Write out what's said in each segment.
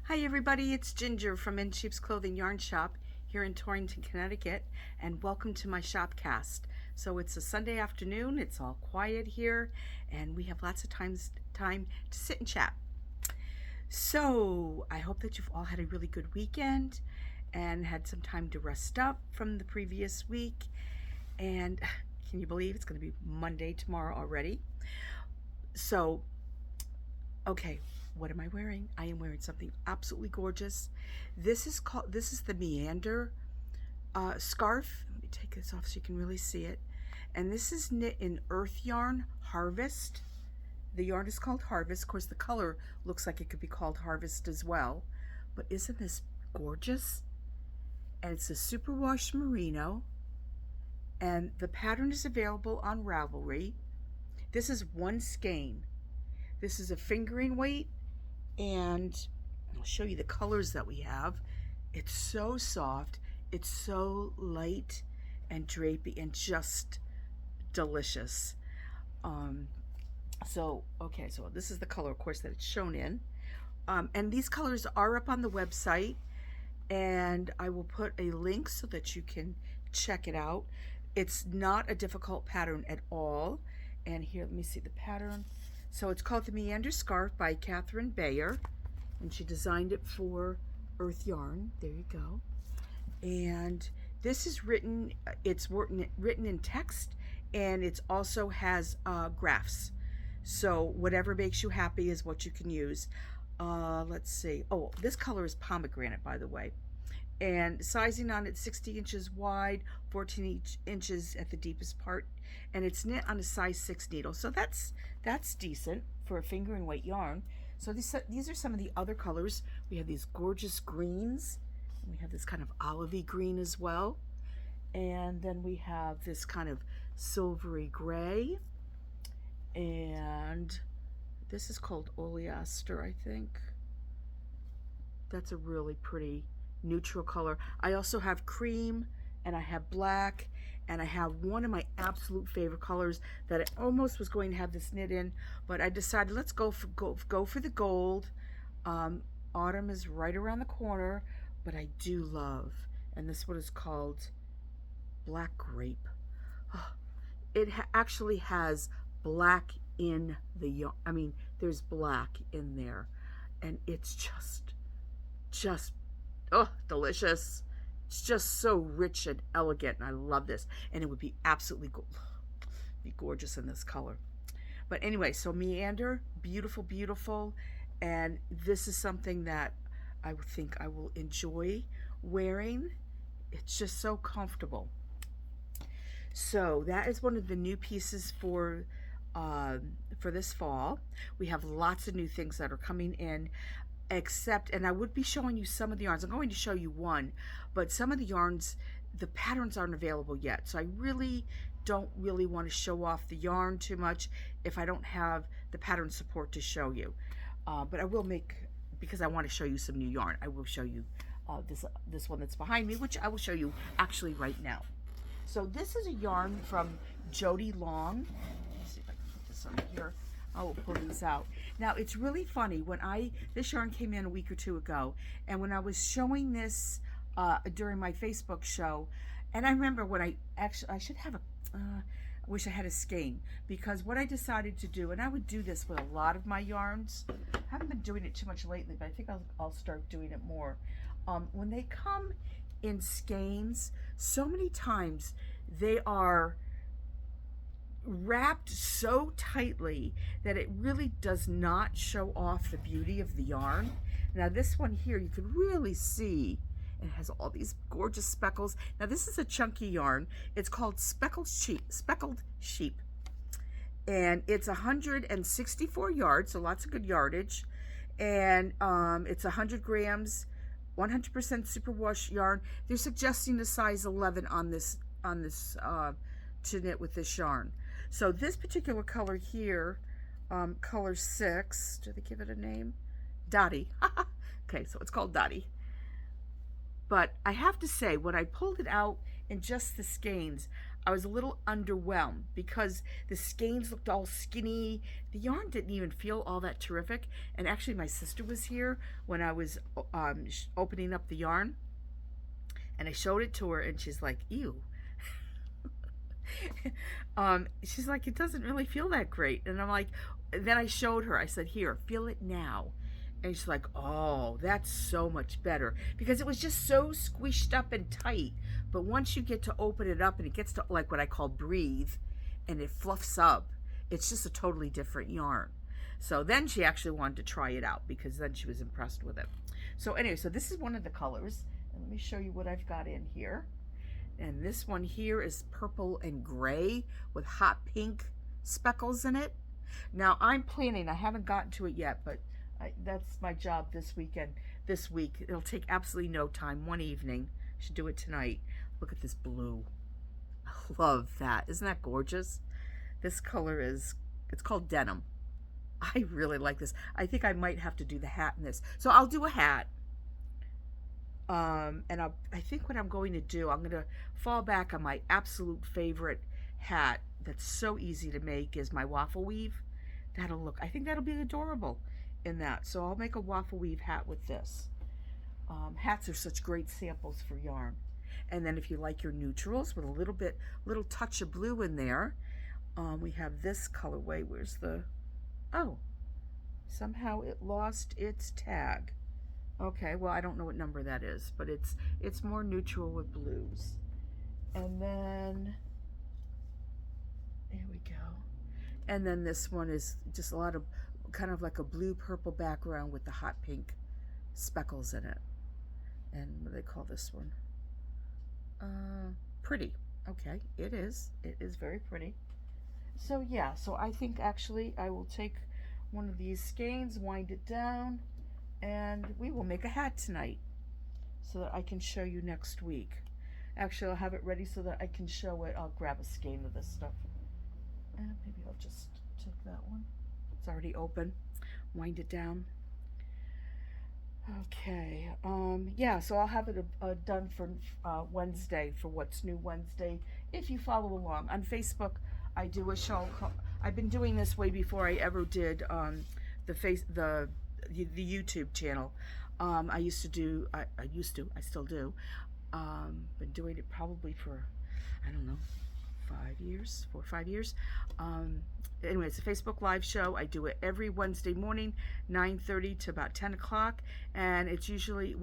Hi everybody, it's Ginger from In Sheep's Clothing Yarn Shop here in Torrington, Connecticut, and welcome to my Shopcast. So it's a Sunday afternoon, it's all quiet here, and we have lots of time to sit and chat. So I hope that you've all had a really good weekend and had some time to rest up from the previous week. And can you believe it's going to be Monday tomorrow already? So, okay, what am I wearing? I am wearing something absolutely gorgeous. This is the Meander scarf. Let me take this off so you can really see it. And this is knit in earth yarn Harvest. The yarn is called Harvest. Of course, the color looks like it could be called Harvest as well. But isn't this gorgeous? And it's a superwash merino. And the pattern is available on Ravelry. This is one skein. This is a fingering weight, and I'll show you the colors that we have. It's so soft, it's so light and drapey and just delicious. So this is the color, of course, that it's shown in. And these colors are up on the website, and I will put a link so that you can check it out. It's not a difficult pattern at all. And here, let me see the pattern. So it's called the Meander Scarf by Catherine Bayer, and she designed it for Earth Yarn. There you go. And this is it's written in text, and it also has graphs. So whatever makes you happy is what you can use. Let's see. Oh, this color is pomegranate, by the way. And sizing on it 60 inches wide, 14 inches at the deepest part, and it's knit on a size 6 needle, so that's decent for a fingering weight yarn. So these are some of the other colors. We have these gorgeous greens, and we have this kind of olivey green as well, and then we have this kind of silvery gray, and this is called oleaster, I think. That's a really pretty neutral color. I also have cream, and I have black, and I have one of my absolute favorite colors that I almost was going to have this knit in, but I decided let's go for the gold. Autumn is right around the corner, but I do love, and this one is called Black Grape. Oh, it actually has black in the yarn. I mean, there's black in there, and it's just oh, delicious. It's just so rich and elegant, and I love this. And it would be absolutely gorgeous in this color. But anyway, so Meander, beautiful, beautiful. And this is something that I think I will enjoy wearing. It's just so comfortable. So that is one of the new pieces for this fall. We have lots of new things that are coming in. And I would be showing you some of the yarns. I'm going to show you one, but some of the yarns, the patterns aren't available yet. So I really don't want to show off the yarn too much if I don't have the pattern support to show you. But I will because I want to show you some new yarn, I will show you this one that's behind me, which I will show you actually right now. So this is a yarn from Jody Long. Let's see if I can put this on here. I will pull these out. Now, it's really funny. This yarn came in a week or two ago, and when I was showing this during my Facebook show, and I remember when I should have I wish I had a skein, because what I decided to do, and I would do this with a lot of my yarns. I haven't been doing it too much lately, but I think I'll start doing it more. When they come in skeins, so many times they are wrapped so tightly that it really does not show off the beauty of the yarn. Now this one here, you can really see it has all these gorgeous speckles. Now this is a chunky yarn. It's called Speckled Sheep. And it's 164 yards, so lots of good yardage. And it's 100 grams, 100% superwash yarn. They're suggesting a size 11 on this to knit with this yarn. So this particular color here, color 6, do they give it a name? Dottie. Okay, so it's called Dottie. But I have to say, when I pulled it out in just the skeins, I was a little underwhelmed because the skeins looked all skinny. The yarn didn't even feel all that terrific. And actually, my sister was here when I was opening up the yarn, and I showed it to her, and she's like, "Ew." She's like, "It doesn't really feel that great." And I'm like, then I showed her. I said, "Here, feel it now." And she's like, "Oh, that's so much better," because it was just so squished up and tight. But once you get to open it up and it gets to like what I call breathe, and it fluffs up, it's just a totally different yarn. So then she actually wanted to try it out because then she was impressed with it. So anyway, so this is one of the colors. And let me show you what I've got in here. And this one here is purple and gray with hot pink speckles in it. Now I'm planning, I haven't gotten to it yet, but that's my job this weekend. This week, it'll take absolutely no time. One evening, I should do it tonight. Look at this blue. I love that. Isn't that gorgeous? This color is, it's called denim. I really like this. I think I might have to do the hat in this. So I'll do a hat. And I think what I'm going to do, I'm going to fall back on my absolute favorite hat that's so easy to make is my waffle weave. I think that'll be adorable in that. So I'll make a waffle weave hat with this. Hats are such great samples for yarn. And then if you like your neutrals with a little touch of blue in there, we have this colorway. Where's the, oh, somehow it lost its tag. Okay, well, I don't know what number that is, but it's more neutral with blues. And then, there we go. And then this one is just a lot of, kind of like a blue-purple background with the hot pink speckles in it. And what do they call this one? Pretty. Okay, it is. It is very pretty. So yeah, so I think actually I will take one of these skeins, wind it down, and we will make a hat tonight so that I can show you next week. Actually, I'll have it ready so that I can show it. I'll grab a skein of this stuff. And maybe I'll just take that one. It's already open. Wind it down. Okay. Yeah, so I'll have it done for Wednesday, for What's New Wednesday. If you follow along. On Facebook, I do a show. I've been doing this way before I ever did the YouTube channel. I still do. Been doing it probably for, I don't know, 4 or 5 years. Anyway, it's a Facebook live show. I do it every Wednesday morning, 9:30 to about 10 o'clock. And it's usually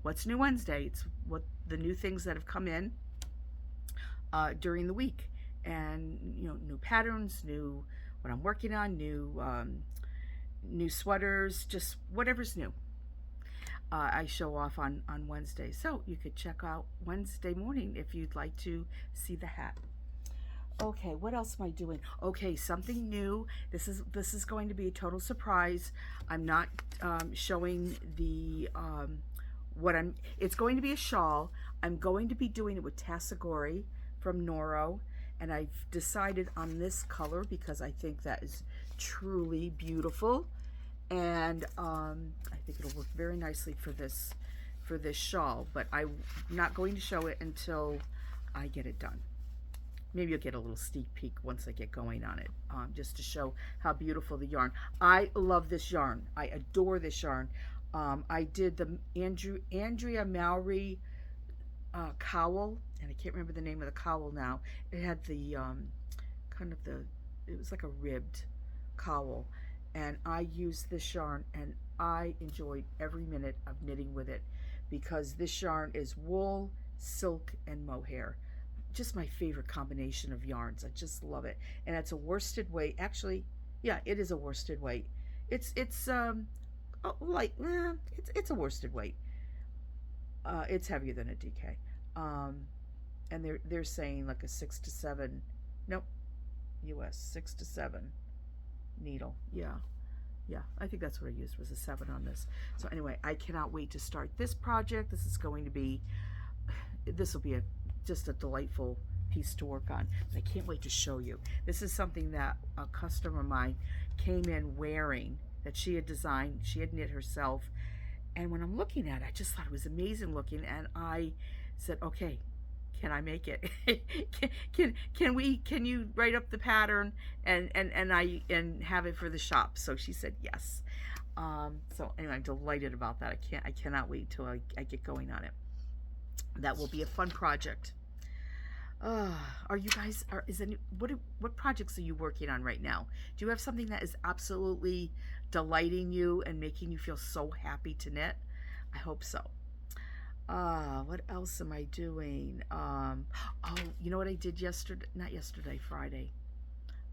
What's New Wednesday. It's what the new things that have come in during the week. And, you know, new patterns, what I'm working on, new sweaters, just whatever's new. I show off on Wednesday. So you could check out Wednesday morning if you'd like to see the hat. Okay, what else am I doing? Okay, something new. This is going to be a total surprise. I'm not showing the it's going to be a shawl. I'm going to be doing it with Tassagori from Noro, and I've decided on this color because I think that is truly beautiful, and I think it'll work very nicely for this shawl. But I'm not going to show it until I get it done. Maybe you'll get a little sneak peek once I get going on it, just to show how beautiful the yarn. I love this yarn. I adore this yarn. I did the Andrea Mowry cowl, and I can't remember the name of the cowl now. It had the it was like a ribbed cowl, and I used this yarn, and I enjoyed every minute of knitting with it because this yarn is wool, silk, and mohair. Just my favorite combination of yarns. I just love it. And it's a worsted weight. Actually, yeah, it is a worsted weight. It's light. It's a worsted weight. It's heavier than a DK. And they're saying like a 6 to 7. Nope. US 6 to 7 needle. Yeah. I think that's what I used, was a 7 on this. So anyway, I cannot wait to start this project. This will be just a delightful piece to work on. I can't wait to show you. This is something that a customer of mine came in wearing, that she had designed, she had knit herself. And when I'm looking at it, I just thought it was amazing looking. And I said, okay, can I make it? Can you write up the pattern and have it for the shop? So she said yes. So anyway, I'm delighted about that. I cannot wait till I get going on it. That will be a fun project. Are you guys, what projects are you working on right now? Do you have something that is absolutely delighting you and making you feel so happy to knit? I hope so. What else am I doing? Oh, you know what I did yesterday? Not yesterday, Friday.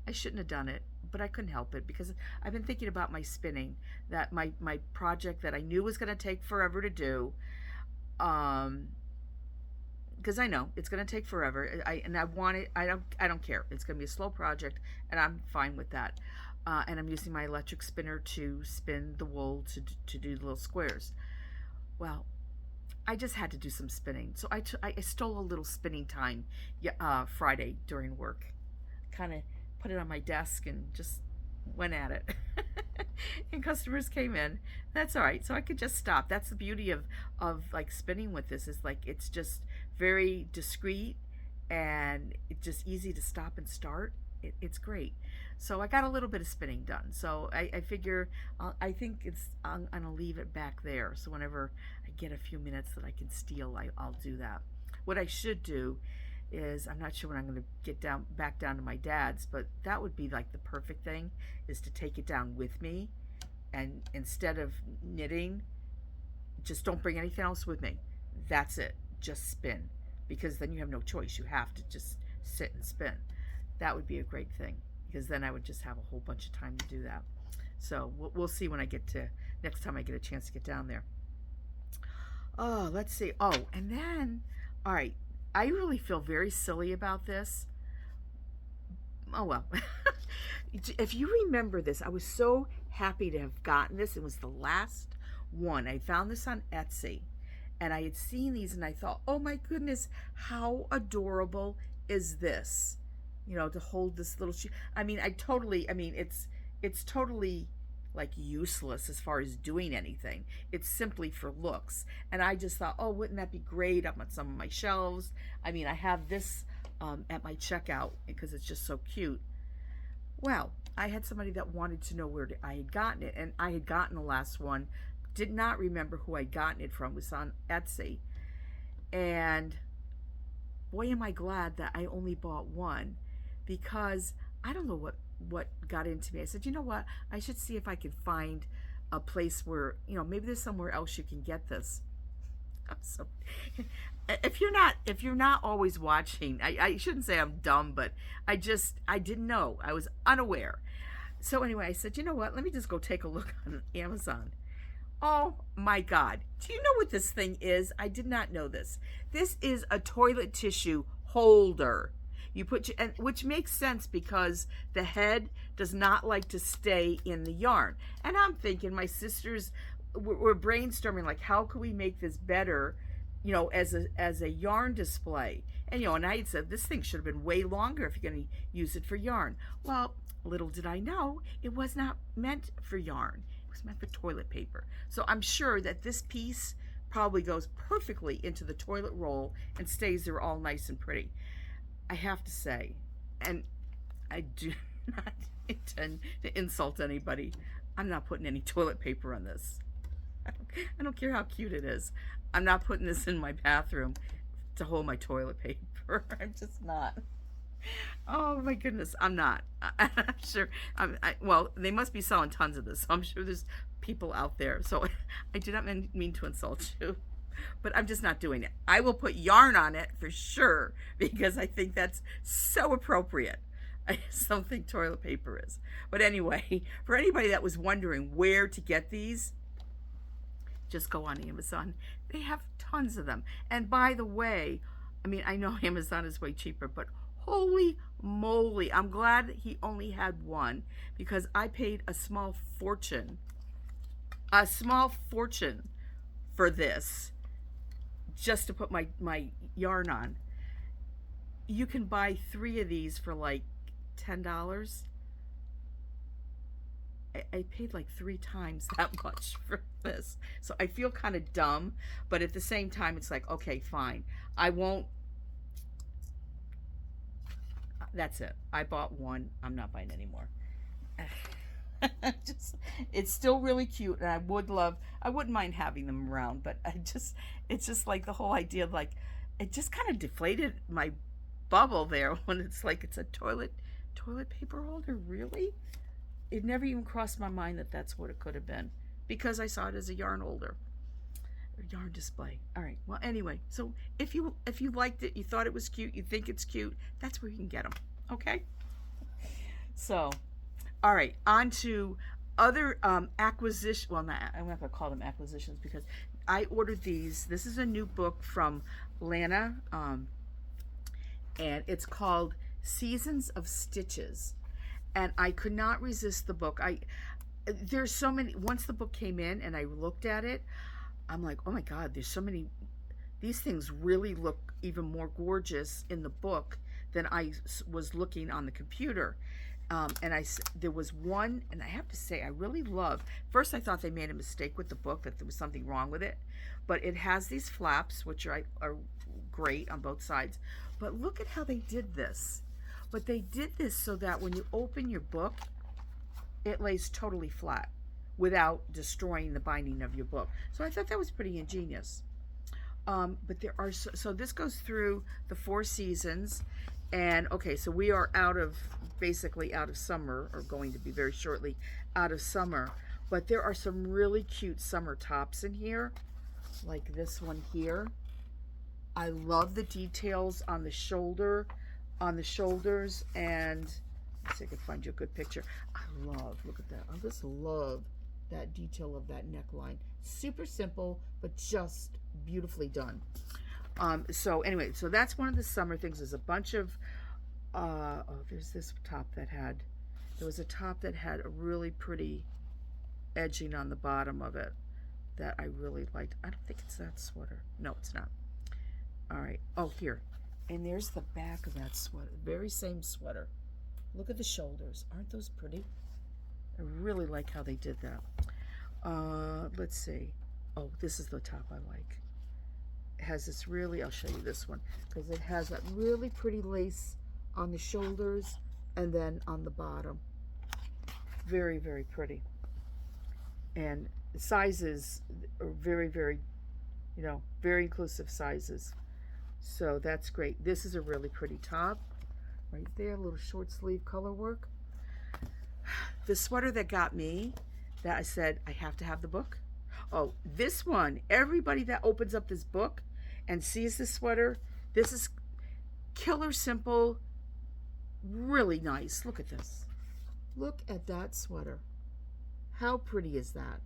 I shouldn't have done it, but I couldn't help it because I've been thinking about my spinning, that my project that I knew was going to take forever to do. Because I know it's going to take forever. I want it. I don't care. It's going to be a slow project, and I'm fine with that. And I'm using my electric spinner to spin the wool to do the little squares. Well, I just had to do some spinning, so I stole a little spinning time Friday during work. Kind of put it on my desk and just went at it. And customers came in. That's all right. So I could just stop. That's the beauty of like spinning with this, is like it's just very discreet and it's just easy to stop and start. It's great. So I got a little bit of spinning done. So I figure I think I'm gonna leave it back there. So whenever I get a few minutes that I can steal, I'll do that. What I should do is, I'm not sure when I'm going to get back down to my dad's, but that would be like the perfect thing, is to take it down with me, and instead of knitting, just don't bring anything else with me. That's it. Just spin, because then you have no choice. You have to just sit and spin. That would be a great thing, because then I would just have a whole bunch of time to do that. So we'll see when I get to, next time I get a chance to get down there. Oh, let's see. Oh, and then, all right, I really feel very silly about this. Oh, well. If you remember this, I was so happy to have gotten this. It was the last one. I found this on Etsy, and I had seen these, and I thought, oh my goodness, how adorable is this? You know, to hold this little shoe. I mean, it's totally like useless as far as doing anything. It's simply for looks. And I just thought, oh, wouldn't that be great up on some of my shelves? I mean, I have this at my checkout because it's just so cute. Well, I had somebody that wanted to know where I had gotten it, and I had gotten the last one. Did not remember who I'd gotten it from. It was on Etsy. And boy, am I glad that I only bought one, because I don't know what got into me. I said, you know what? I should see if I can find a place where, you know, maybe there's somewhere else you can get this. So, if you're not always watching, I shouldn't say I'm dumb, but I didn't know. I was unaware. So anyway, I said, you know what? Let me just go take a look on Amazon. Oh my God. Do you know what this thing is? I did not know this. This is a toilet tissue holder. You put which makes sense, because the head does not like to stay in the yarn. And I'm thinking, my sisters were brainstorming, like, how could we make this better, you know, as a yarn display? And, you know, and I had said, this thing should have been way longer if you're going to use it for yarn. Well, little did I know, it was not meant for yarn. It was meant for toilet paper. So I'm sure that this piece probably goes perfectly into the toilet roll and stays there all nice and pretty. I have to say, and I do not intend to insult anybody, I'm not putting any toilet paper on this. I don't care how cute it is. I'm not putting this in my bathroom to hold my toilet paper. I'm just not. Oh my goodness, I'm not. I'm sure. Well, they must be selling tons of this. So I'm sure there's people out there. So I do not mean to insult you, but I'm just not doing it. I will put yarn on it for sure, because I think that's so appropriate. I just don't think toilet paper is. But anyway, for anybody that was wondering where to get these, just go on Amazon. They have tons of them. And by the way, I mean, I know Amazon is way cheaper, but holy moly, I'm glad he only had one, because I paid a small fortune for this, just to put my yarn on. You can buy 3 of these for like $10. I paid like 3 times that much for this. So I feel kind of dumb, but at the same time, it's like, okay, fine. I won't That's it. I bought one. I'm not buying any more. Just, it's still really cute, and I wouldn't mind having them around, but it's just like the whole idea of like, it just kind of deflated my bubble there when it's like it's a toilet paper holder. Really? It never even crossed my mind that that's what it could have been, because I saw it as a yarn holder, or yarn display. All right. Well, anyway, so if you liked it, you thought it was cute, you think it's cute, that's where you can get them. Okay. So, all right, on to other acquisition. Well, not, I'm not gonna call them acquisitions because I ordered these. This is a new book from Lana, and it's called Seasons of Stitches. And I could not resist the book. There's so many. Once the book came in and I looked at it, I'm like, oh my God, there's so many. These things really look even more gorgeous in the book than I was looking on the computer. And there was one, and I have to say, I really love. First, I thought they made a mistake with the book, that there was something wrong with it, but it has these flaps, which are great on both sides. But look at how they did this. But they did this so that when you open your book, it lays totally flat without destroying the binding of your book. So I thought that was pretty ingenious. But there are, so this goes through the 4 seasons. And okay, so we are basically out of summer, or going to be very shortly out of summer. But there are some really cute summer tops in here, like this one here. I love the details on the shoulders, and let's see if I can find you a good picture. Look at that. I just love that detail of that neckline. Super simple, but just beautifully done. So anyway, so that's one of the summer things. There's a bunch of, there's this top there was a top that had a really pretty edging on the bottom of it that I really liked. I don't think it's that sweater. No, it's not. All right. Oh, here. And there's the back of that sweater. Very same sweater. Look at the shoulders. Aren't those pretty? I really like how they did that. Let's see. Oh, this is the top I like. It has this really, I'll show you this one, because it has that really pretty lace on the shoulders and then on the bottom. Very, very pretty. And the sizes are very, very, very inclusive sizes. So that's great. This is a really pretty top right there, a little short sleeve color work. The sweater that got me, that I said I have to have the book. Oh, this one, everybody that opens up this book and sees this sweater, this is killer simple, really nice. Look at this. Look at that sweater. How pretty is that?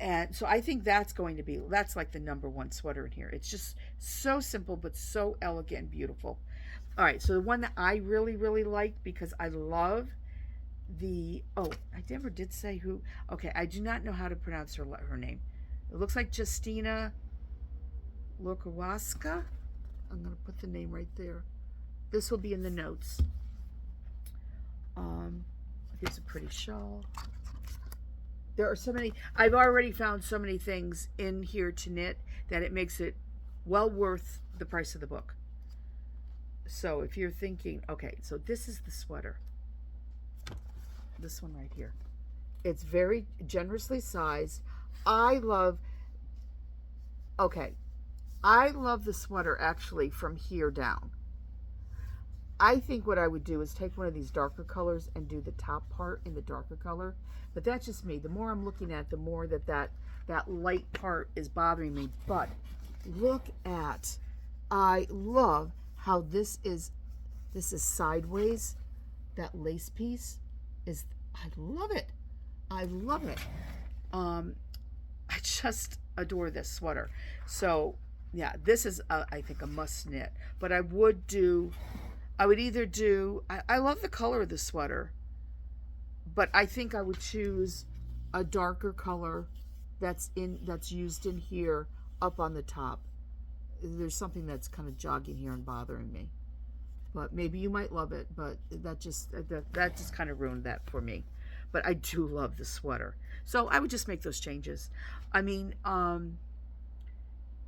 And so I think that's like the #1 sweater in here. It's just so simple, but so elegant and beautiful. All right, so the one that I really, really like, because I love I never did say who. Okay, I do not know how to pronounce her name. It looks like Justina Lorkawaska. I'm going to put the name right there. This will be in the notes. Here's a pretty shawl. There are so many. I've already found so many things in here to knit that it makes it well worth the price of the book. So if you're thinking, okay, so this is the sweater. This one right here. It's very generously sized. I love the sweater actually from here down. I think what I would do is take one of these darker colors and do the top part in the darker color. But that's just me. The more I'm looking at, the more that light part is bothering me. But look at, I love how this is sideways. That lace piece is, I love it. I love it. I just adore this sweater. So yeah, this is I think a must knit. But I would either do, I love the color of the sweater, but I think I would choose a darker color that's used in here up on the top. There's something that's kind of jogging here and bothering me. But maybe you might love it, but that just kind of ruined that for me. But I do love the sweater. So I would just make those changes. I mean, I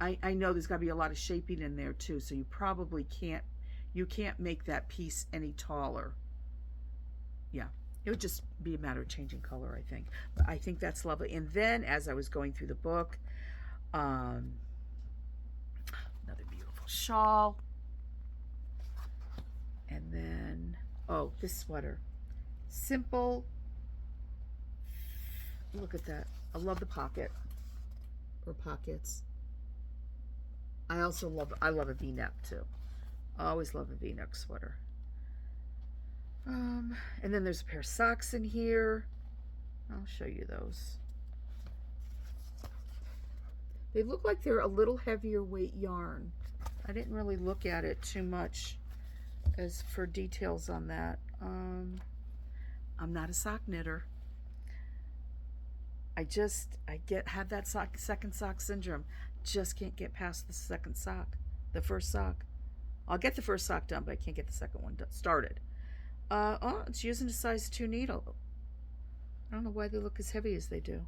know there's got to be a lot of shaping in there too, so you probably can't You can't make that piece any taller. Yeah, it would just be a matter of changing color, I think. But I think that's lovely. And then as I was going through the book, another beautiful shawl. And then, oh, this sweater. Simple. Look at that. I love the pocket or pockets. I love a V-neck too. I always love a V-neck sweater. And then there's a pair of socks in here. I'll show you those. They look like they're a little heavier weight yarn. I didn't really look at it too much as for details on that. I'm not a sock knitter. I have that second sock syndrome. Just can't get past the second sock, the first sock. I'll get the first sock done, but I can't get the second one started. Oh, it's using a size 2 needle. I don't know why they look as heavy as they do.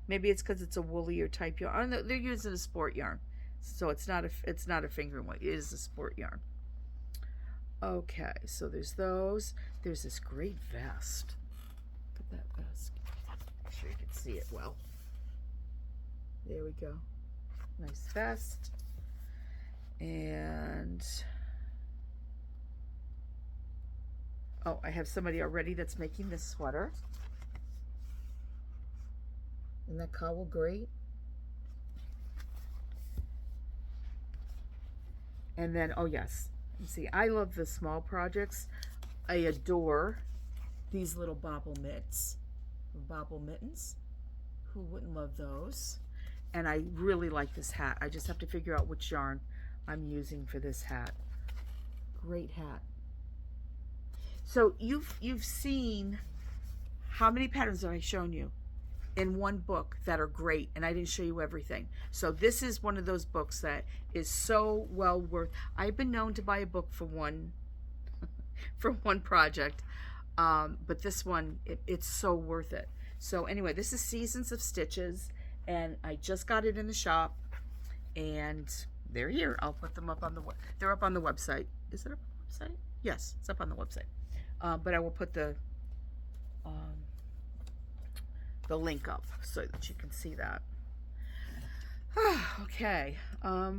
Maybe it's because it's a woolier type yarn. I don't know, they're using a sport yarn, so it's not a fingering weight. It is a sport yarn. Okay, so there's those. There's this great vest. Look at that vest. Make sure you can see it well. There we go. Nice vest. And oh, I have somebody already that's making this sweater. Isn't that cowl great? And then, oh yes, you see, I love the small projects. I adore these little bobble mittens. Who wouldn't love those? And I really like this hat. I just have to figure out which yarn I'm using for this hat. Great hat. So you've seen, how many patterns have I shown you in one book that are great, and I didn't show you everything. So this is one of those books that is so well worth. I've been known to buy a book for one for one project, but this one, it's so worth it. So anyway, this is Seasons of Stitches, and I just got it in the shop, and they're here. I'll put them up on they're up on the website. Is it up on the website? Yes, it's up on the website. But I will put the link up so that you can see that. Okay. I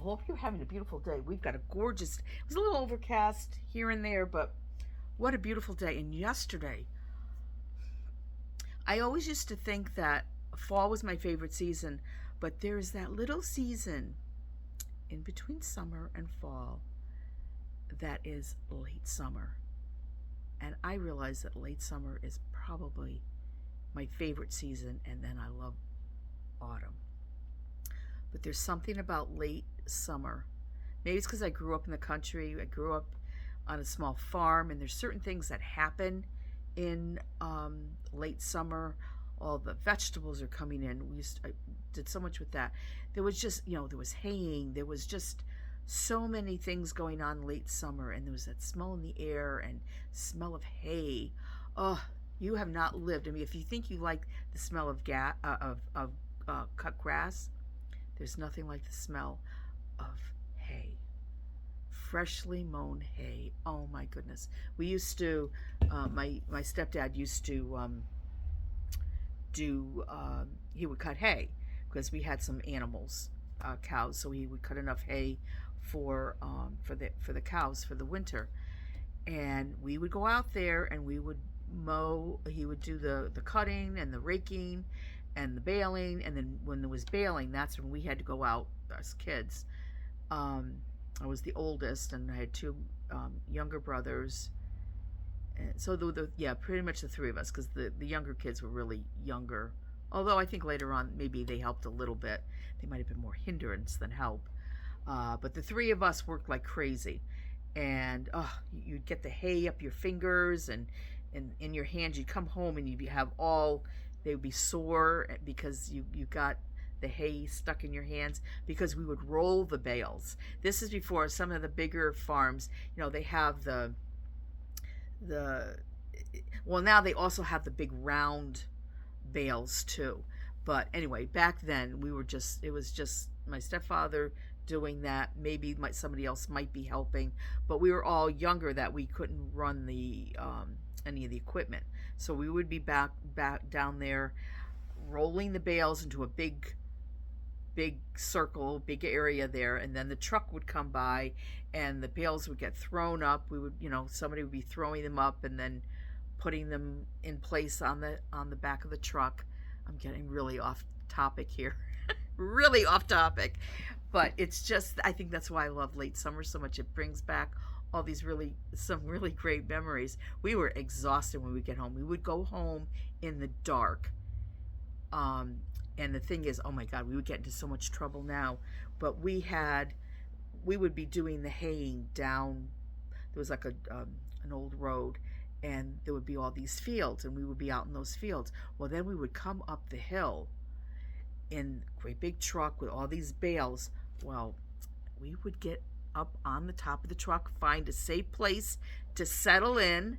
hope you're having a beautiful day. We've got a gorgeous, it was a little overcast here and there, but what a beautiful day. And yesterday, I always used to think that fall was my favorite season, but there's that little season in between summer and fall that is late summer. And I realize that late summer is probably my favorite season, and then I love autumn. But there's something about late summer. Maybe it's because I grew up in the country. I grew up on a small farm, and there's certain things that happen in late summer. All the vegetables are coming in. I did so much with that. There was just, there was haying. There was just so many things going on late summer, and there was that smell in the air and smell of hay. Oh, you have not lived. I mean, if you think you like the smell of cut grass, there's nothing like the smell of hay. Freshly mown hay. Oh my goodness. We used to, my stepdad used to he would cut hay because we had some animals, cows, so he would cut enough hay for the cows for the winter. And we would go out there and we would mow. He would do the cutting and the raking and the baling, and then when there was baling, that's when we had to go out as kids. I was the oldest, and I had two younger brothers, and so pretty much the three of us, because the younger kids were really younger, although I think later on maybe they helped a little bit. They might have been more hindrance than help, but the three of us worked like crazy. And you'd get the hay up your fingers and in your hands. You'd come home and you'd have they would be sore because you got the hay stuck in your hands, because we would roll the bales. This is before some of the bigger farms, they have now they also have the big round bales too. But anyway, back then it was just my stepfather doing that. Maybe somebody else might be helping, but we were all younger that we couldn't run the any of the equipment. So we would be back down there rolling the bales into a big circle, big area there, and then the truck would come by and the bales would get thrown up. We would, somebody would be throwing them up and then putting them in place on the back of the truck. I'm getting really off topic here. Really off topic. But it's just, I think that's why I love late summer so much. It brings back all these some really great memories. We were exhausted when we get home. We would go home in the dark. And the thing is, oh my God, we would get into so much trouble now. But we would be doing the haying down. There was like an old road, and there would be all these fields, and we would be out in those fields. Well, then we would come up the hill in a great big truck with all these bales. Well, we would get up on the top of the truck, find a safe place to settle in,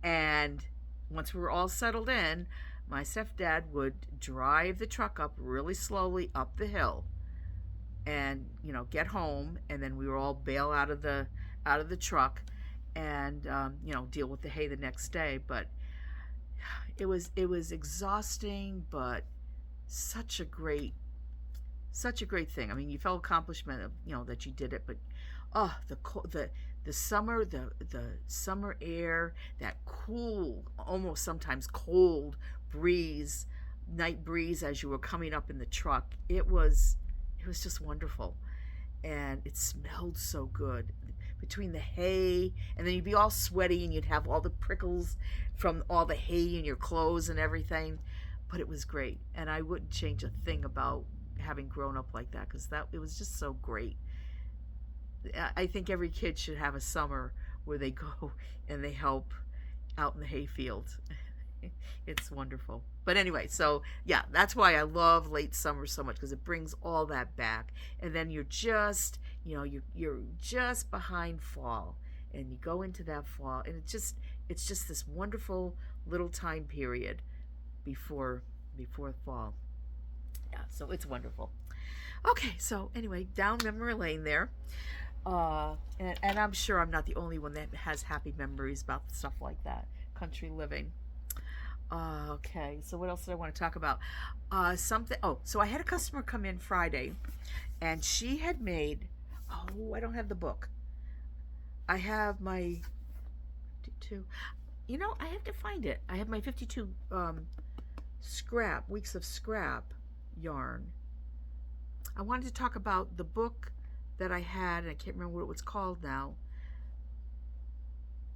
and once we were all settled in, my stepdad would drive the truck up really slowly up the hill and get home, and then we would all bail out of the truck and deal with the hay the next day. But it was exhausting, but such a great thing. I mean, you felt accomplishment of that you did it, but the summer, the summer air, that cool, almost sometimes cold night breeze as you were coming up in the truck, it was just wonderful. And it smelled so good between the hay, and then you'd be all sweaty and you'd have all the prickles from all the hay in your clothes and everything. But it was great, and I wouldn't change a thing about having grown up like that, because it was just so great. I think every kid should have a summer where they go and they help out in the hayfield. It's wonderful. But anyway, so yeah, that's why I love late summer so much, because it brings all that back. And then you're just, you're just behind fall, and you go into that fall, and it's just this wonderful little time period before fall. Yeah, so it's wonderful. Okay, so anyway, down memory lane there. And I'm sure I'm not the only one that has happy memories about stuff like that, country living. Okay, so what else did I want to talk about? So I had a customer come in Friday, and she had made, I don't have the book. I have my 52, I have to find it. I have my 52 weeks of scrap yarn. I wanted to talk about the book that I had, and I can't remember what it was called now.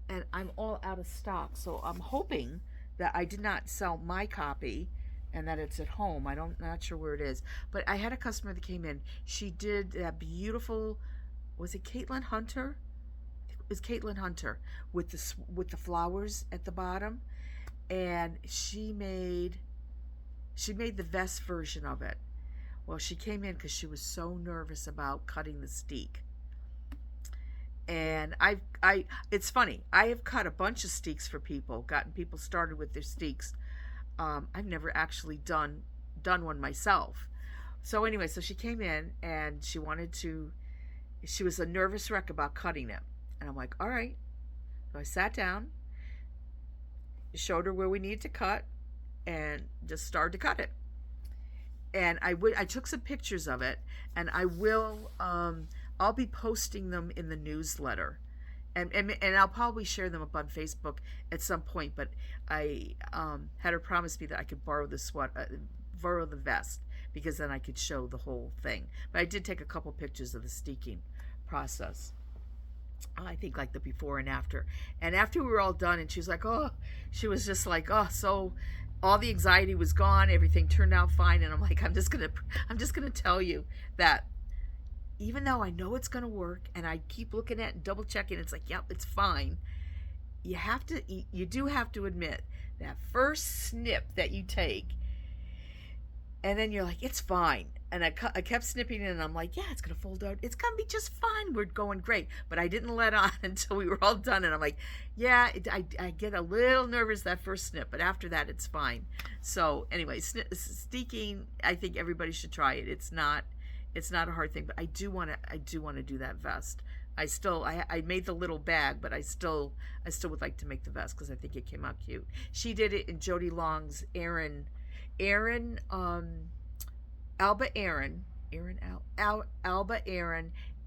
And I'm all out of stock, so I'm hoping that I did not sell my copy and that it's at home. Not sure where it is. But I had a customer that came in. She did that beautiful, was it Caitlin Hunter? It was Caitlin Hunter with the flowers at the bottom, and she made the vest version of it. Well, she came in because she was so nervous about cutting the steek. And it's funny, I have cut a bunch of steeks for people, gotten people started with their steeks. I've never actually done one myself. So anyway, so she came in and she was a nervous wreck about cutting it. And I'm like, all right. So I sat down, showed her where we needed to cut, and just started to cut it. And I took some pictures of it, and I'll be posting them in the newsletter, and I'll probably share them up on Facebook at some point. But I had her promise me that I could borrow the vest, because then I could show the whole thing. But I did take a couple pictures of the steeking process. I think like the before and after. And after we were all done, and she was just like, so all the anxiety was gone. Everything turned out fine. And I'm like, I'm just gonna tell you that even though I know it's gonna work, and I keep looking at it and double checking, it's like, yep, it's fine. You do have to admit that first snip that you take, and then you're like, it's fine. And I kept snipping it, and I'm like, yeah, it's gonna fold out. It's gonna be just fine. We're going great. But I didn't let on until we were all done, and I'm like, yeah, I get a little nervous that first snip, but after that, it's fine. So anyway, steeking, I think everybody should try it. It's not It's not a hard thing, but I do want to do that vest. I made the little bag, but I still would like to make the vest because I think it came out cute. She did it in Jody Long's Alba Aaron,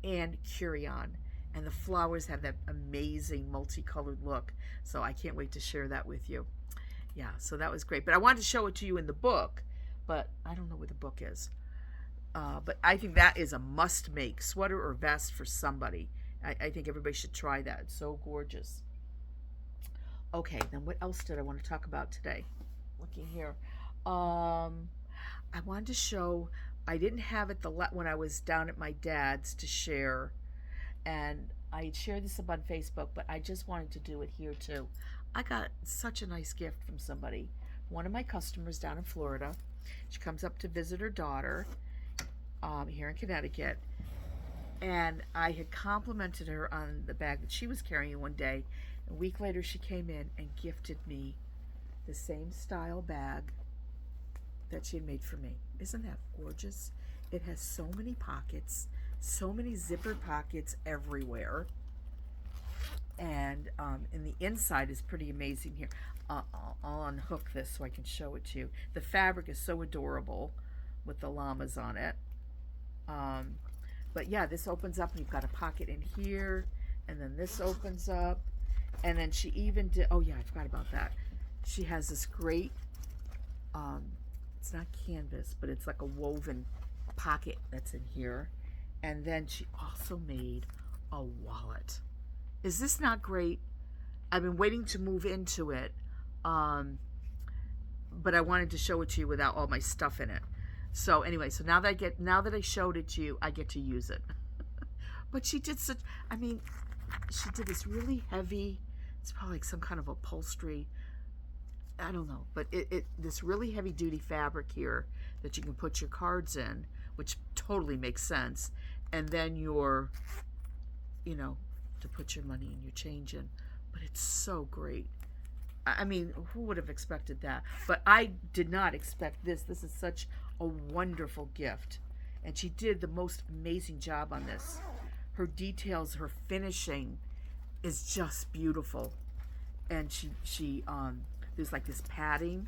and Curion. And the flowers have that amazing multicolored look. So I can't wait to share that with you. Yeah, so that was great. But I wanted to show it to you in the book, but I don't know where the book is. But I think that is a must-make sweater or vest for somebody. I think everybody should try that. It's so gorgeous. Okay, then what else did I want to talk about today? Looking here. I wanted to show, I didn't have it when I was down at my dad's to share, and I shared this up on Facebook, but I just wanted to do it here too. I got such a nice gift from somebody, one of my customers down in Florida. She comes up to visit her daughter here in Connecticut, and I had complimented her on the bag that she was carrying one day. A week later she came in and gifted me the same style bag that she had made for me. Isn't that gorgeous? It has so many pockets, so many zipper pockets everywhere, and the inside is pretty amazing here. I'll unhook this so I can show it to you. The fabric is so adorable with the llamas on it. But yeah, this opens up and you've got a pocket in here, and then this opens up, and then she even did, oh yeah, I forgot about that. She has this great, it's not canvas, but it's like a woven pocket that's in here. And then she also made a wallet. Is this not great? I've been waiting to move into it, but I wanted to show it to you without all my stuff in it. So anyway, so now that I showed it to you, I get to use it. But she did she did this really heavy, it's probably like some kind of upholstery, I don't know, but this really heavy duty fabric here that you can put your cards in, which totally makes sense, and then to put your money and your change in. But it's so great. I mean, who would have expected that? But I did not expect this. This is such a wonderful gift. And she did the most amazing job on this. Her details, her finishing is just beautiful. And she there's like this padding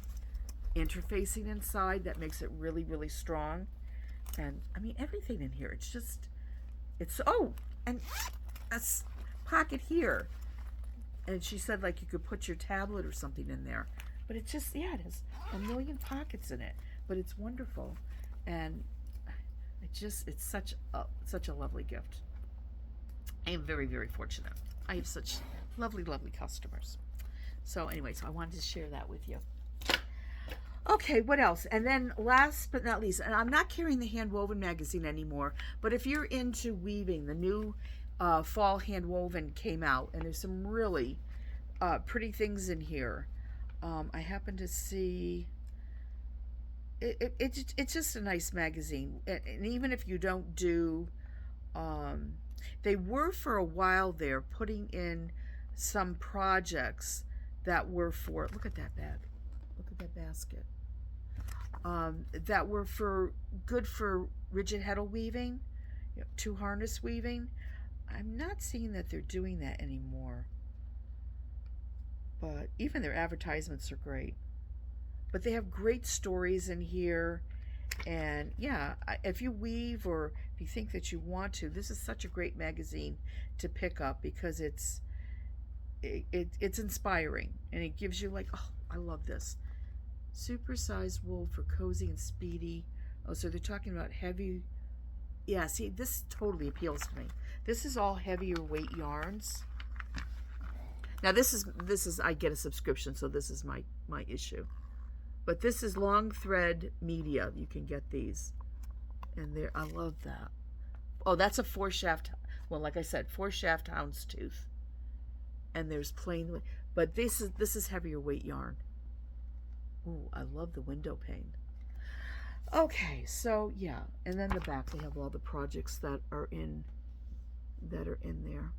interfacing inside that makes it really, really strong. And I mean, everything in here, and a pocket here. And she said like you could put your tablet or something in there. But it has a million pockets in it. But it's wonderful. And it's such a lovely gift. I am very, very fortunate. I have such lovely, lovely customers. So anyway, I wanted to share that with you. Okay, what else? And then last but not least, and I'm not carrying the Hand Woven magazine anymore, but if you're into weaving, the new fall hand woven came out, and there's some really pretty things in here. I happen to see it's just a nice magazine, and even if you don't do they were for a while there putting in some projects that were for, look at that bag, look at that basket, that were good for rigid heddle weaving, two harness weaving. I'm not seeing that they're doing that anymore. But even their advertisements are great. But they have great stories in here. And yeah, if you weave or if you think that you want to, this is such a great magazine to pick up because it's inspiring. And it gives you like, oh, I love this. Supersized wool for cozy and speedy. Oh, so they're talking about heavy. Yeah, see, this totally appeals to me. This is all heavier weight yarns. Now this is I get a subscription, so this is my issue. But this is long thread media. You can get these. And I love that. Oh, that's a 4-shaft, well, like I said, 4-shaft houndstooth. And there's plain, but this is heavier weight yarn. Ooh, I love the window pane. Okay, so yeah, and then the back they have all the projects that are in there.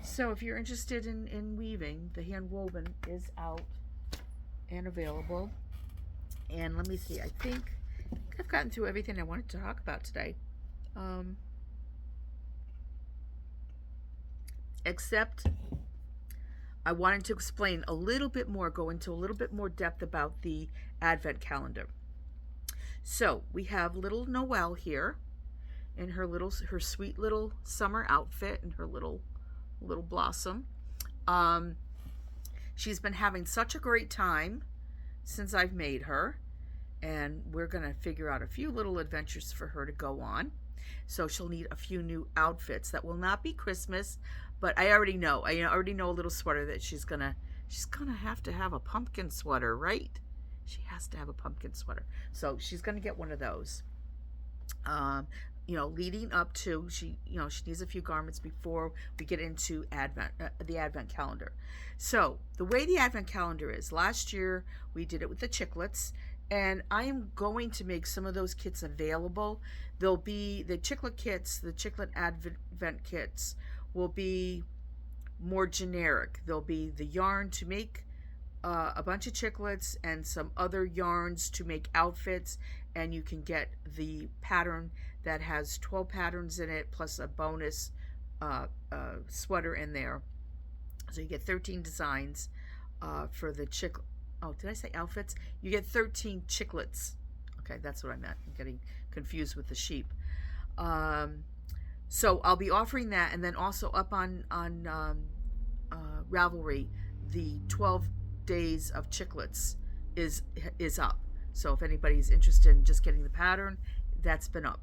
So if you're interested in weaving, the Hand Woven is out and available. And let me see, I think I've gotten through everything I wanted to talk about today. Um, except I wanted to explain a little bit more, go into a little bit more depth about the Advent calendar. So we have little Noelle here in her sweet little summer outfit and her little blossom. Um, she's been having such a great time since I've made her, and we're gonna figure out a few little adventures for her to go on. So she'll need a few new outfits that will not be Christmas, but I already know. I already know a little sweater that she's gonna have to have a pumpkin sweater, right? She has to have a pumpkin sweater. So she's gonna get one of those. Leading up to she needs a few garments before we get into the Advent calendar. So the way the Advent calendar is, last year we did it with the chiclets, and I am going to make some of those kits available. There'll be the chiclet kits, the chiclet Advent kits will be more generic. There'll be the yarn to make a bunch of chiclets and some other yarns to make outfits, and you can get the pattern that has 12 patterns in it plus a bonus sweater in there. So you get 13 designs for the chiclet. Oh, did I say outfits? You get 13 chiclets. Okay, that's what I meant. I'm getting confused with the sheep. So I'll be offering that, and then also up on Ravelry, the 12 days of chiclets is up. So if anybody's interested in just getting the pattern, that's been up.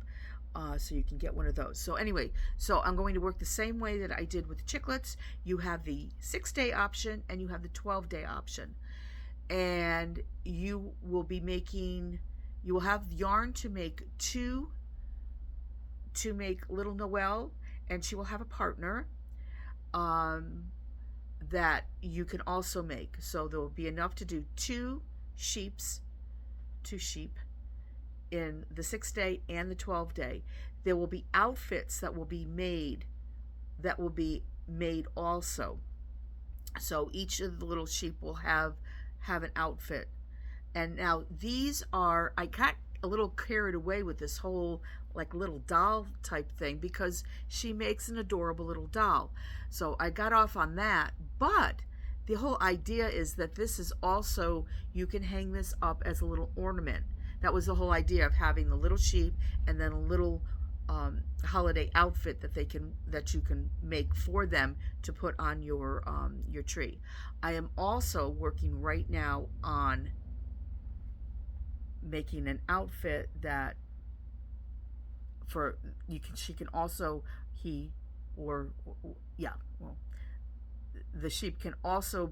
So you can get one of those. So anyway, so I'm going to work the same way that I did with the chiclets. You have the 6-day option and you have the 12-day option. And you will have yarn to make little Noelle, and she will have a partner that you can also make. So there will be enough to do two sheep in the 6-day and the 12-day. There will be outfits that will be made also. So each of the little sheep will have an outfit. And now I got a little carried away with this whole like little doll type thing because she makes an adorable little doll. So I got off on that, but the whole idea is that this is also, you can hang this up as a little ornament. That was the whole idea of having the little sheep and then a little holiday outfit that you can make for them to put on your tree. I am also working right now on making an outfit that the sheep can also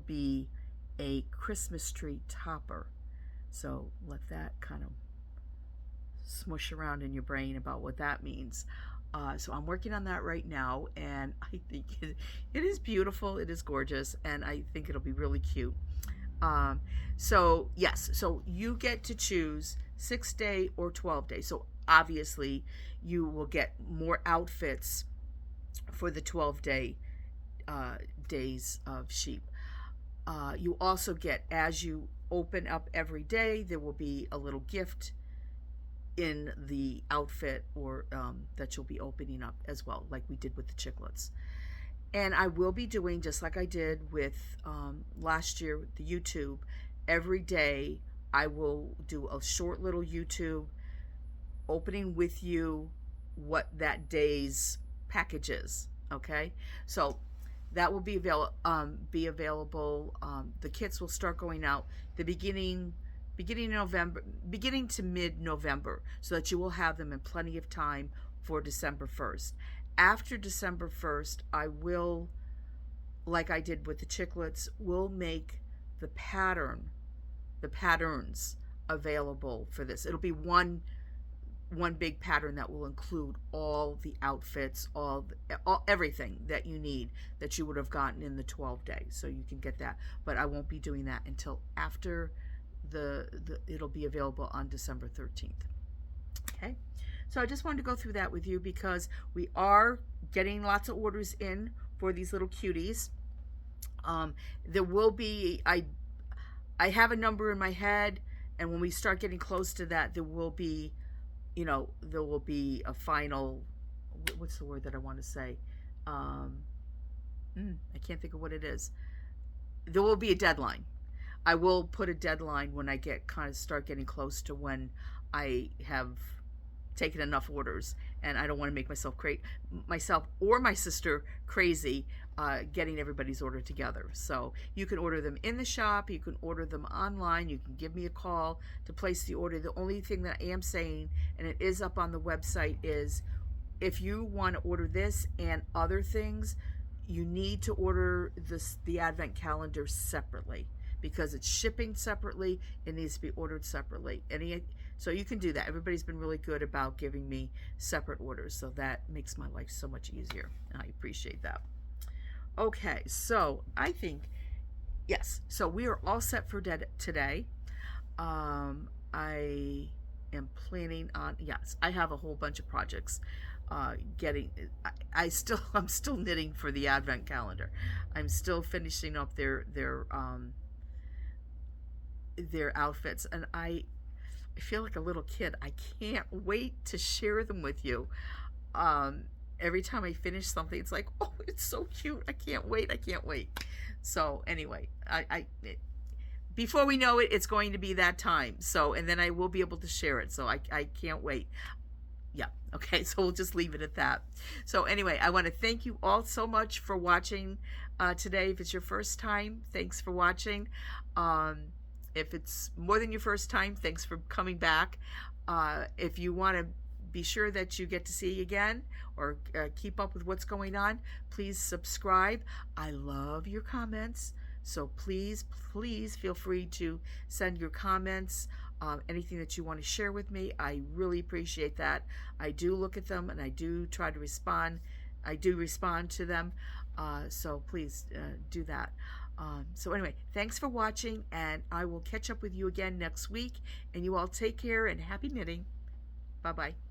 be a Christmas tree topper. So let that kind of smush around in your brain about what that means. So I'm working on that right now, and I think it is beautiful, it is gorgeous, and I think it'll be really cute. So yes, so you get to choose 6-day or 12-day. So obviously you will get more outfits for the 12-day days of sheep. You also get, as you open up every day, there will be a little gift in the outfit or that you'll be opening up as well, like we did with the chiclets. And I will be doing, just like I did with last year with the YouTube, every day I will do a short little YouTube opening with you what that day's package is. Okay, so that will be available. The kits will start going out the beginning to mid-November, so that you will have them in plenty of time for December 1st. After December 1st, I will, like I did with the chiclets, will make the patterns available for this. It'll be one big pattern that will include all the outfits, everything that you need that you would have gotten in the 12-day. So you can get that, but I won't be doing that until after it'll be available on December 13th. Okay, so I just wanted to go through that with you because we are getting lots of orders in for these little cuties. There will be, I have a number in my head, and when we start getting close to that, there will be there will be a final, what's the word that I want to say? Um, I can't think of what it is. There will be a deadline. I will put a deadline when I start getting close to when I have taken enough orders, and I don't want to make myself or my sister crazy getting everybody's order together. So you can order them in the shop, you can order them online, you can give me a call to place the order. The only thing that I am saying, and it is up on the website, is if you want to order this and other things, you need to order the advent calendar separately, because it's shipping separately. It needs to be ordered separately. So you can do that. Everybody's been really good about giving me separate orders, so that makes my life so much easier. I appreciate that. Okay, so I think, yes, so we are all set for today. I am planning on, yes, I have a whole bunch of projects I'm still knitting for the advent calendar. I'm still finishing up their outfits, and I feel like a little kid. I can't wait to share them with you. Every time I finish something, it's like, oh, it's so cute. I can't wait. I can't wait. So anyway, before we know it, it's going to be that time. So, and then I will be able to share it. So I can't wait. Yeah. Okay. So we'll just leave it at that. So anyway, I want to thank you all so much for watching today. If it's your first time, thanks for watching. If it's more than your first time, thanks for coming back. If you want to be sure that you get to see again or keep up with what's going on, please subscribe. I love your comments. So please feel free to send your comments, anything that you want to share with me. I really appreciate that. I do look at them and I do try to respond. I do respond to them. So please do that. So anyway, thanks for watching, and I will catch up with you again next week. And you all take care and happy knitting. Bye-bye.